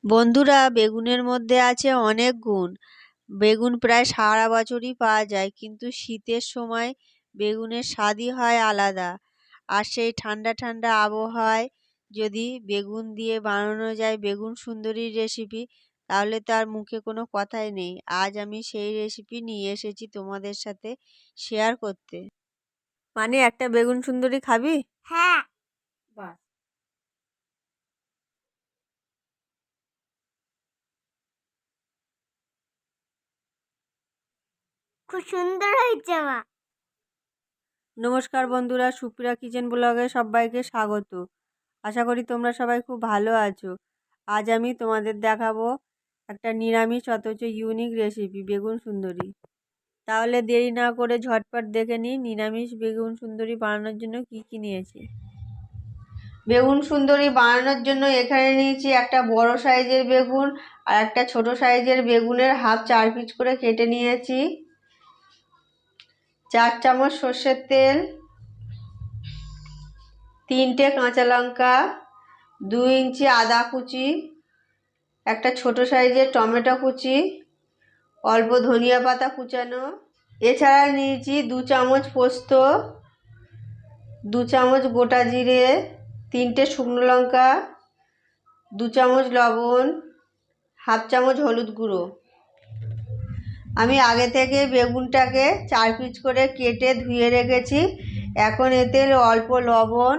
বন্ধুরা, বেগুনের মধ্যে আছে অনেক গুণ। বেগুন প্রায় সারা বছরই পাওয়া যায়, কিন্তু শীতের সময় বেগুনের স্বাদই হয় আলাদা। আর সেই ঠান্ডা ঠান্ডা আবহাওয়ায় যদি বেগুন দিয়ে বানানো যায় বেগুন সুন্দরী রেসিপি, তাহলে তার মুখে কোনো কথাই নেই। আজ আমি সেই রেসিপি নিয়ে এসেছি তোমাদের সাথে শেয়ার করতে। মানে একটা বেগুন সুন্দরী খাবি? হ্যাঁ, বাহ, খুব সুন্দর হয়েছে মা। নমস্কার বন্ধুরা, সুপ্রিয়া কিচেন ব্লগে সবাইকে স্বাগত। আশা করি তোমরা সবাই খুব ভালো আছো। আজ আমি তোমাদের দেখাবো একটা নিরামিষ অথচ ইউনিক রেসিপি, বেগুন সুন্দরী। তাহলে দেরি না করে ঝটপট দেখে নিই নিরামিষ বেগুন সুন্দরী বানানোর জন্য কি কি নিয়েছি। বেগুন সুন্দরী বানানোর জন্য এখানে নিয়েছি একটা বড় সাইজের বেগুন আর একটা ছোট সাইজের বেগুনের হাফ 4 পিস করে কেটে নিয়েছি। 4 চামচ সর্ষের তেল, 3টে কাঁচা লঙ্কা, 2 ইঞ্চি আদা কুচি, একটা ছোট সাইজের টমেটো কুচি, অল্প ধনিয়া পাতা কুচানো। এছাড়া নিয়েছি 2 চামচ পোস্ত, 2 চামচ গোটা জিরে, 3টে শুকনো লঙ্কা, 2 চামচ লবণ, হাফ চামচ হলুদ গুঁড়ো। আমি আগে থেকে বেগুনটাকে 4 পিস করে কেটে ধুয়ে রেখেছি। এখন এতে অল্প লবণ,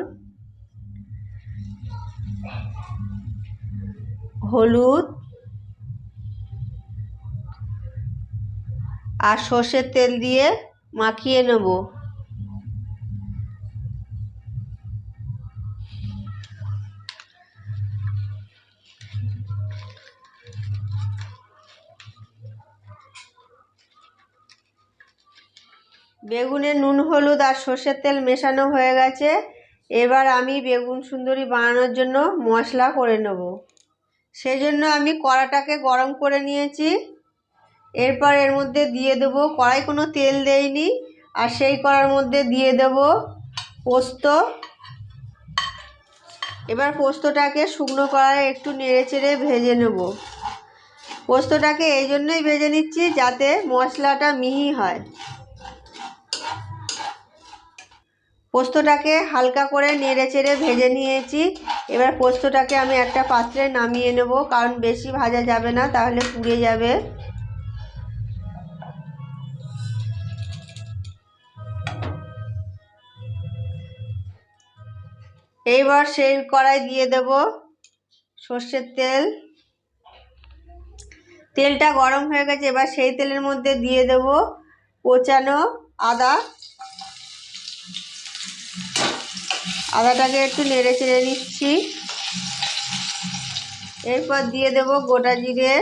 হলুদ আর সর্ষের তেল দিয়ে মাখিয়ে নেব। বেগুনে নুন হলুদ আর সর্ষের তেল মেশানো হয়ে গেছে। এবার আমি বেগুন সুন্দরী বানানোর জন্য মশলা করে নেব। সেই জন্য আমি কড়াটাকে গরম করে নিয়েছি। এরপর এর মধ্যে দিয়ে দেবো, কড়াই কোনো তেল দেইনি, আর সেই কড়ার মধ্যে দিয়ে দেব পোস্ত। এবার পোস্তটাকে শুকনো কড়াইয়ে একটু নেড়ে চেড়ে ভেজে নেব। পোস্তটাকে এই জন্যই ভেজে নিচ্ছি যাতে মশলাটা মিহি হয়। পোস্তটাকে হালকা করে নেড়ে চেড়ে ভেজে নিয়েছি। এবার পোস্তটাকে আমি একটা পাত্রে নামিয়ে নেব, কারণ বেশি ভাজা যাবে না, তাহলে পুড়ে যাবে। এইবার সেই কড়াই দিয়ে দেব সর্ষের তেল। তেলটা গরম হয়ে গেছে, এবার সেই তেলের মধ্যে দিয়ে দেব কোচানো আদা। আদাটাকে একটু নেড়ে চেড়ে নিচ্ছি। এরপর দিয়ে দেব গোটা জিরে।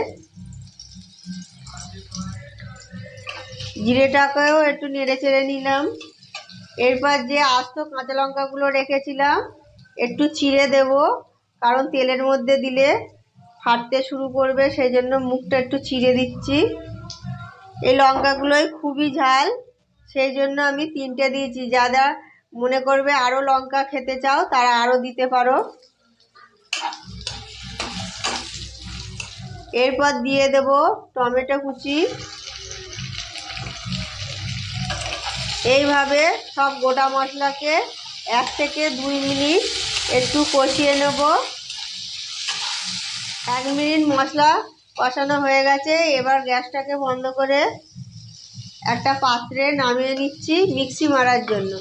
জিরেটাকেও একটু নেড়ে চেড়ে নিলাম। এরপর যে আস্ত কাঁচা লঙ্কাগুলো রেখেছিলাম একটু চিড়ে দেব, কারণ তেলের মধ্যে দিলে ফাটতে শুরু করবে, সেই জন্য মুখটা একটু চিড়ে দিচ্ছি। এই লঙ্কাগুলোই খুবই ঝাল, সেই জন্য আমি 3টে দিয়েছি। যারা মনে করবে আরও লঙ্কা খেতে চাও তারা আরও দিতে পারো। এরপর দিয়ে দেব টমেটো কুচি। এইভাবে সব গোটা মশলাকে 1 থেকে 2 মিনিট একটু কষিয়ে নেব। 1 মিনিট মশলা কষানো হয়ে গেছে। এবার গ্যাসটাকে বন্ধ করে একটা পাত্রে নামিয়ে নিচ্ছি মিক্সি মারার জন্য।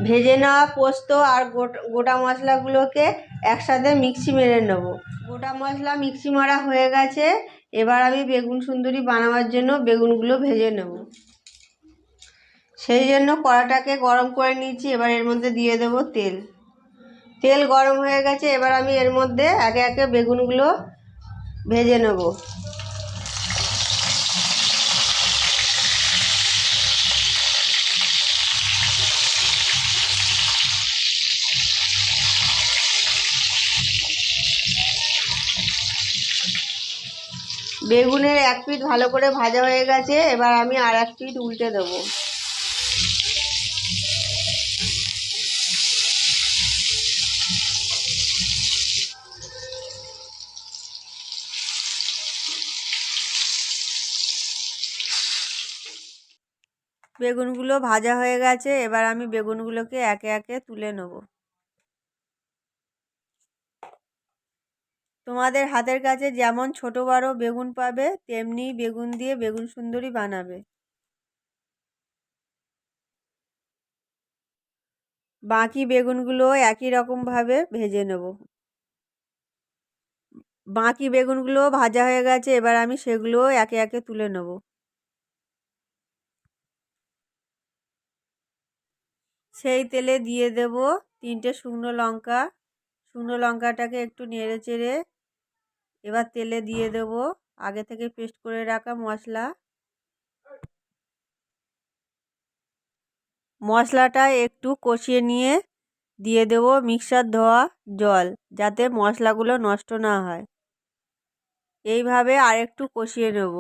ভেজে নেওয়া পোস্ত আর গোটা মশলাগুলোকে একসাথে মিক্সি মেরে নেব। গোটা মশলা মিক্সি মারা হয়ে গেছে। এবার আমি বেগুন সুন্দরী বানাবার জন্য বেগুনগুলো ভেজে নেব। সেই জন্য কড়াটাকে গরম করে নিয়েছি। এবার এর মধ্যে দিয়ে দেব তেল। তেল গরম হয়ে গেছে, এবার আমি এর মধ্যে একে একে বেগুনগুলো ভেজে নেব। বেগুনের এক পিঠ ভালো করে ভাজা হয়ে গেছে, এবার আমি আর এক পিঠ উল্টে দেবো। বেগুনগুলো ভাজা হয়ে গেছে, এবার আমি বেগুনগুলোকে একে একে তুলে নেব। তোমাদের হাতের কাছে যেমন ছোট বড় বেগুন পাবে তেমনি বেগুন দিয়ে বেগুন সুন্দরী বানাবে। বাকি বেগুনগুলো একই রকমভাবে ভেজে নেব। বাকি বেগুনগুলো ভাজা হয়ে গেছে, এবার আমি সেগুলো একে একে তুলে নেব। সেই তেলে দিয়ে দেব 3টে শুকনো লঙ্কা। শুকনো লঙ্কাটাকে একটু নেড়ে চেড়ে এবার তেলে দিয়ে দেব আগে থেকে পেস্ট করে রাখা মশলা। মশলাটা একটু কষিয়ে নিয়ে দিয়ে দেব মিক্সার ধোয়া জল, যাতে মশলাগুলো নষ্ট না হয়। এইভাবে আরেকটু কষিয়ে নেব।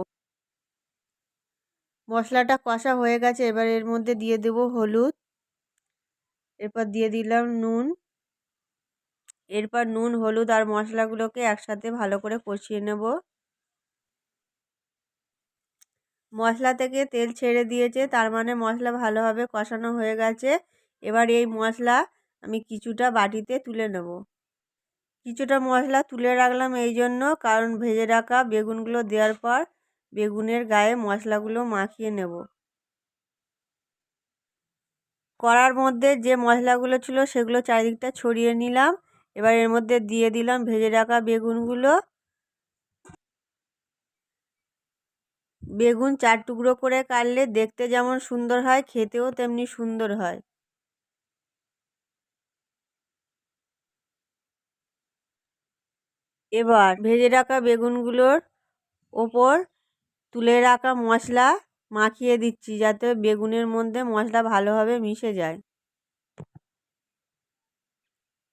মশলাটা কষা হয়ে গেছে, এবার এর মধ্যে দিয়ে দেব হলুদ, এরপর দিয়ে দিলাম নুন। এরপর নুন হলুদ আর মশলাগুলোকে একসাথে ভালো করে কষিয়ে নেব। মশলা থেকে তেল ছেড়ে দিয়েছে, তার মানে মশলা ভালোভাবে কষানো হয়ে গেছে। এবার এই মশলা আমি কিছুটা বাটিতে তুলে নেব। কিছুটা মশলা তুলে রাখলাম এই জন্য, কারণ ভেজে রাখা বেগুনগুলো দেওয়ার পর বেগুনের গায়ে মশলাগুলো মাখিয়ে নেব। কড়ার মধ্যে যে মশলাগুলো ছিল সেগুলো চারিদিকটা ছড়িয়ে নিলাম। এবার এর মধ্যে দিয়ে দিলাম ভেজে রাখা বেগুনগুলো। বেগুন 4 টুকরো করে কাটলে দেখতে যেমন সুন্দর হয়, খেতেও তেমনি সুন্দর হয়। এবার ভেজে রাখা বেগুনগুলোর ওপর তুলে রাখা মশলা মাখিয়ে দিচ্ছি, যাতে বেগুনের মধ্যে মশলা ভালোভাবে মিশে যায়।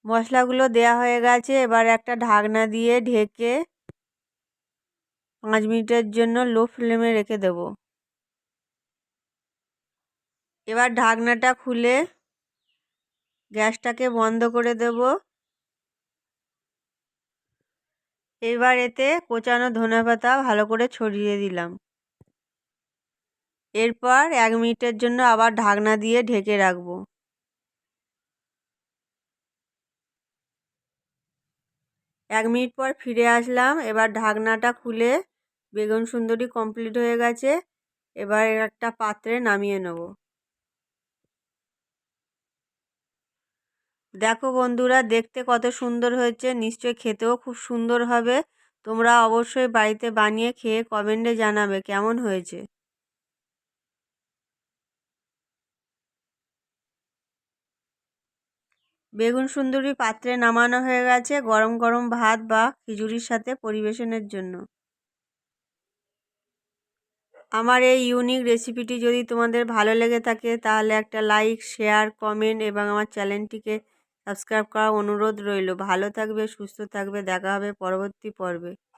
মশলাগুলো দেয়া হয়ে গেছে, এবার একটা ঢাকনা দিয়ে ঢেকে 5 মিনিটের জন্য লো ফ্লেমে রেখে দেব। এবার ঢাকনাটা খুলে গ্যাসটাকে বন্ধ করে দেব। এবার এতে কোচানো ধনেপাতা ভালো করে ছড়িয়ে দিলাম। এরপর 1 মিনিটের জন্য আবার ঢাকনা দিয়ে ঢেকে রাখবো। 1 মিনিট পর ফিরে আসলাম। এবার ঢাকনাটা খুলে বেগুন সুন্দরী কমপ্লিট হয়ে গেছে। এবার একটা পাত্রে নামিয়ে নেব। দেখো বন্ধুরা, দেখতে কত সুন্দর হয়েছে, নিশ্চয়ই খেতেও খুব সুন্দর হবে। তোমরা অবশ্যই বাড়িতে বানিয়ে খেয়ে কমেন্টে জানাবে কেমন হয়েছে। বেগুন সুন্দরী পাত্রে নামানো হয়ে গেছে গরম গরম ভাত বা খিচুড়ির সাথে পরিবেশনের জন্য। আমার এই ইউনিক রেসিপিটি যদি তোমাদের ভালো লেগে থাকে তাহলে একটা লাইক, শেয়ার, কমেন্ট এবং আমার চ্যানেলটিকে সাবস্ক্রাইব করার অনুরোধ রইল। ভালো থাকবে, সুস্থ থাকবে, দেখা হবে পরবর্তী পর্বে।